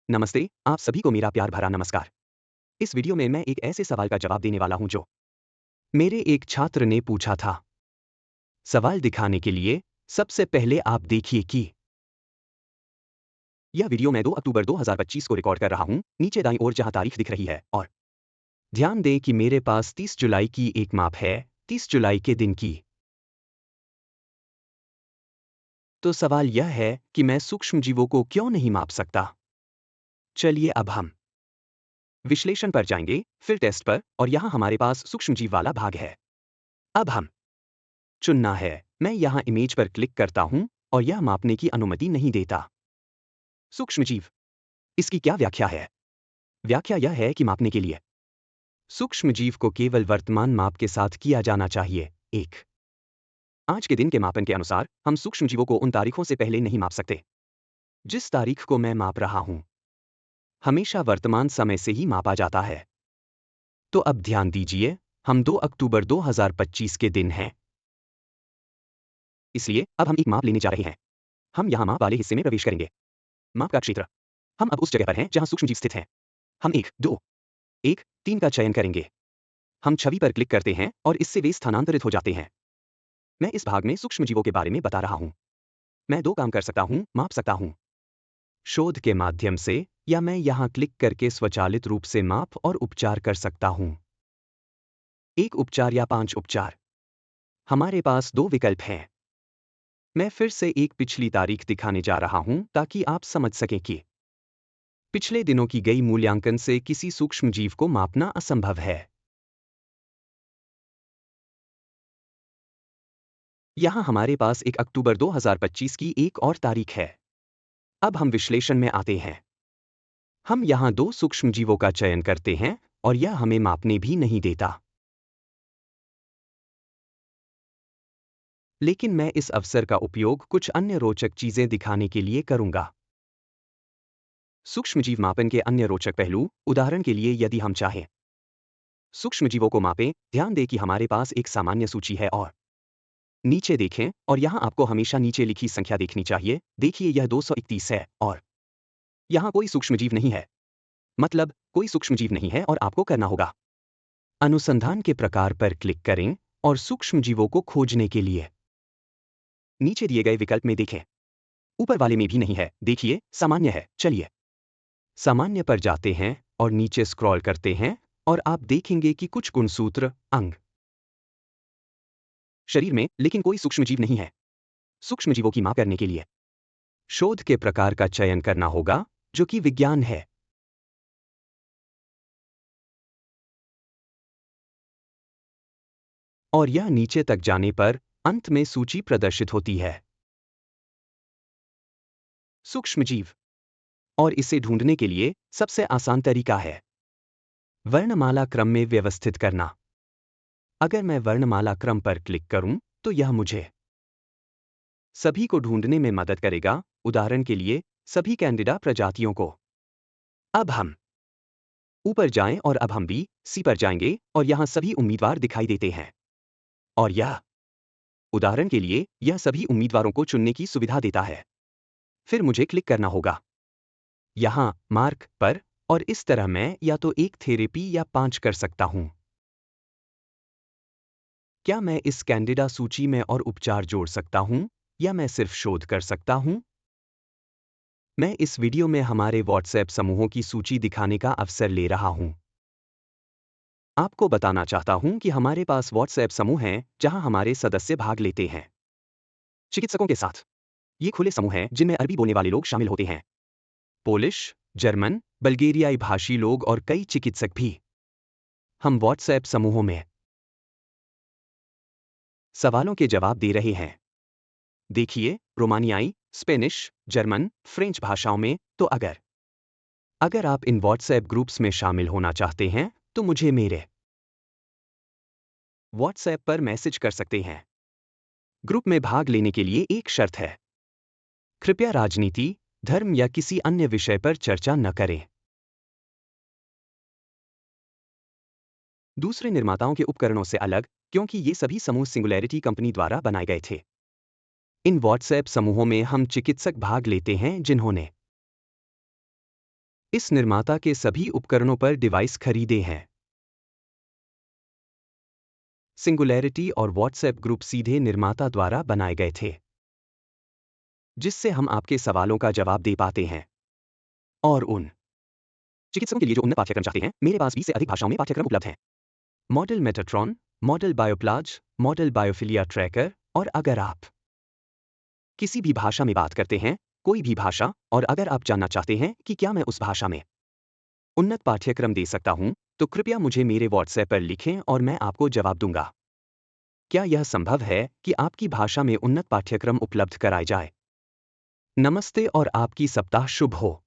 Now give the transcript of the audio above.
नमस्ते, आप सभी को मेरा प्यार भरा नमस्कार। इस वीडियो में मैं एक ऐसे सवाल का जवाब देने वाला हूं जो मेरे एक छात्र ने पूछा था। सवाल दिखाने के लिए सबसे पहले आप देखिए कि यह वीडियो मैं 2 अक्टूबर 2025 को रिकॉर्ड कर रहा हूं, नीचे दाईं ओर जहां तारीख दिख रही है, और ध्यान दें कि मेरे पास 30 जुलाई की एक माप है, 30 जुलाई के दिन की। तो सवाल यह है कि मैं सूक्ष्मजीवों को क्यों नहीं माप सकता? चलिए अब हम विश्लेषण पर जाएंगे, फिर टेस्ट पर, और यहां हमारे पास सूक्ष्मजीव वाला भाग है। अब हम चुनना है। मैं यहां इमेज पर क्लिक करता हूं और यह मापने की अनुमति नहीं देता। सूक्ष्मजीव, इसकी क्या व्याख्या है? व्याख्या यह है कि मापने के लिए सूक्ष्मजीव को केवल वर्तमान माप के साथ किया जाना चाहिए। एक, आज के दिन के मापन के अनुसार हम सूक्ष्मजीवों को उन तारीखों से पहले नहीं माप सकते। जिस तारीख को मैं माप रहा हूं हमेशा वर्तमान समय से ही मापा जाता है। तो अब ध्यान दीजिए, हम 2 अक्टूबर 2025 के दिन हैं। इसलिए अब हम एक माप लेने जा रहे हैं। हम यहां माप वाले हिस्से में प्रवेश करेंगे। माप का क्षेत्र। हम अब उस जगह पर हैं जहां सूक्ष्मजीव स्थित हैं। हम 1, 2, 1, 3 का चयन करेंगे। हम छवि पर क्लिक करते हैं और इससे वे स्थानांतरित हो जाते हैं। मैं इस भाग में सूक्ष्मजीवों के बारे में बता रहा हूं। मैं 2 काम कर सकता हूं, माप सकता हूं शोध के माध्यम से, या मैं यहां क्लिक करके स्वचालित रूप से माप और उपचार कर सकता हूं। 1 उपचार या 5 उपचार। हमारे पास 2 विकल्प हैं। मैं फिर से एक पिछली तारीख दिखाने जा रहा हूं ताकि आप समझ सकें कि पिछले दिनों की गई मूल्यांकन से किसी सूक्ष्मजीव को मापना असंभव है। यहां हमारे पास 1 अक्टूबर 2025 की एक और तारीख है। अब हम विश्लेषण में आते हैं। हम यहां 2 सूक्ष्मजीवों का चयन करते हैं और यह हमें मापने भी नहीं देता। लेकिन मैं इस अवसर का उपयोग कुछ अन्य रोचक चीजें दिखाने के लिए करूंगा। सूक्ष्मजीव मापन के अन्य रोचक पहलू, उदाहरण के लिए यदि हम चाहें सूक्ष्मजीवों को मापें, ध्यान दें कि हमारे पास एक सामान्य सूची है और नीचे देखें, और यहां आपको हमेशा नीचे लिखी संख्या देखनी चाहिए। देखिए यह 231 है और यहां कोई सूक्ष्मजीव नहीं है। मतलब कोई सूक्ष्मजीव नहीं है और आपको करना होगा अनुसंधान के प्रकार पर क्लिक करें और सूक्ष्मजीवों को खोजने के लिए नीचे दिए गए विकल्प में देखें। ऊपर वाले में भी नहीं है, देखिए सामान्य है। चलिए सामान्य पर जाते हैं और नीचे स्क्रॉल करते हैं और आप देखेंगे कि कुछ गुणसूत्र, अंग शरीर में, लेकिन कोई सूक्ष्मजीव नहीं है। सूक्ष्मजीवों की माप करने के लिए शोध के प्रकार का चयन करना होगा, जो कि विज्ञान है। और यह नीचे तक जाने पर अंत में सूची प्रदर्शित होती है। सूक्ष्मजीव, और इसे ढूंढने के लिए सबसे आसान तरीका है वर्णमाला क्रम में व्यवस्थित करना। अगर मैं वर्णमाला क्रम पर क्लिक करूं तो यह मुझे सभी को ढूंढने में मदद करेगा, उदाहरण के लिए सभी कैंडिडा प्रजातियों को। अब हम ऊपर जाएं और अब हम बी, सी पर जाएंगे और यहां सभी उम्मीदवार दिखाई देते हैं। और यह उदाहरण के लिए यह सभी उम्मीदवारों को चुनने की सुविधा देता है। फिर मुझे क्लिक करना होगा यहां मार्क पर, और इस तरह मैं या तो एक थेरेपी या 5 कर सकता हूं। क्या मैं इस कैंडिडा सूची में और उपचार जोड़ सकता हूं, या मैं सिर्फ शोध कर सकता हूं? मैं इस वीडियो में हमारे व्हाट्सएप समूहों की सूची दिखाने का अवसर ले रहा हूं। आपको बताना चाहता हूं कि हमारे पास व्हाट्सएप समूह हैं जहां हमारे सदस्य भाग लेते हैं चिकित्सकों के साथ। ये खुले समूह हैं जिनमें अरबी बोलने वाले लोग शामिल होते हैं, पोलिश, जर्मन, बल्गेरियाई भाषी लोग और कई चिकित्सक भी। हम व्हाट्सएप समूहों में सवालों के जवाब दे रहे हैं। देखिए रोमानियाई, स्पेनिश, जर्मन, फ्रेंच भाषाओं में। तो अगर आप इन व्हाट्सएप ग्रुप्स में शामिल होना चाहते हैं तो मुझे मेरे व्हाट्सएप पर मैसेज कर सकते हैं। ग्रुप में भाग लेने के लिए एक शर्त है, कृपया राजनीति, धर्म या किसी अन्य विषय पर चर्चा न करें। दूसरे निर्माताओं के उपकरणों से अलग, क्योंकि ये सभी समूह सिंगुलैरिटी कंपनी द्वारा बनाए गए थे। इन व्हाट्सएप समूहों में हम चिकित्सक भाग लेते हैं जिन्होंने इस निर्माता के सभी उपकरणों पर डिवाइस खरीदे हैं। सिंगुलैरिटी और व्हाट्सएप ग्रुप सीधे निर्माता द्वारा बनाए गए थे, जिससे हम आपके सवालों का जवाब दे पाते हैं। और उन चिकित्सकों के लिए जो उन्नत पाठ्यक्रम चाहते हैं, मेरे पास 20 से अधिक भाषाओं में पाठ्यक्रम उपलब्ध हैं। मॉडल मेटाट्रॉन, मॉडल बायोप्लाज, मॉडल बायोफिलिया ट्रैकर, और अगर आप किसी भी भाषा में बात करते हैं, कोई भी भाषा, और अगर आप जानना चाहते हैं कि क्या मैं उस भाषा में उन्नत पाठ्यक्रम दे सकता हूं, तो कृपया मुझे मेरे व्हाट्सएप पर लिखें और मैं आपको जवाब दूंगा। क्या यह संभव है कि आपकी भाषा में उन्नत पाठ्यक्रम उपलब्ध कराए जाए? नमस्ते और आपकी सप्ताह शुभ हो।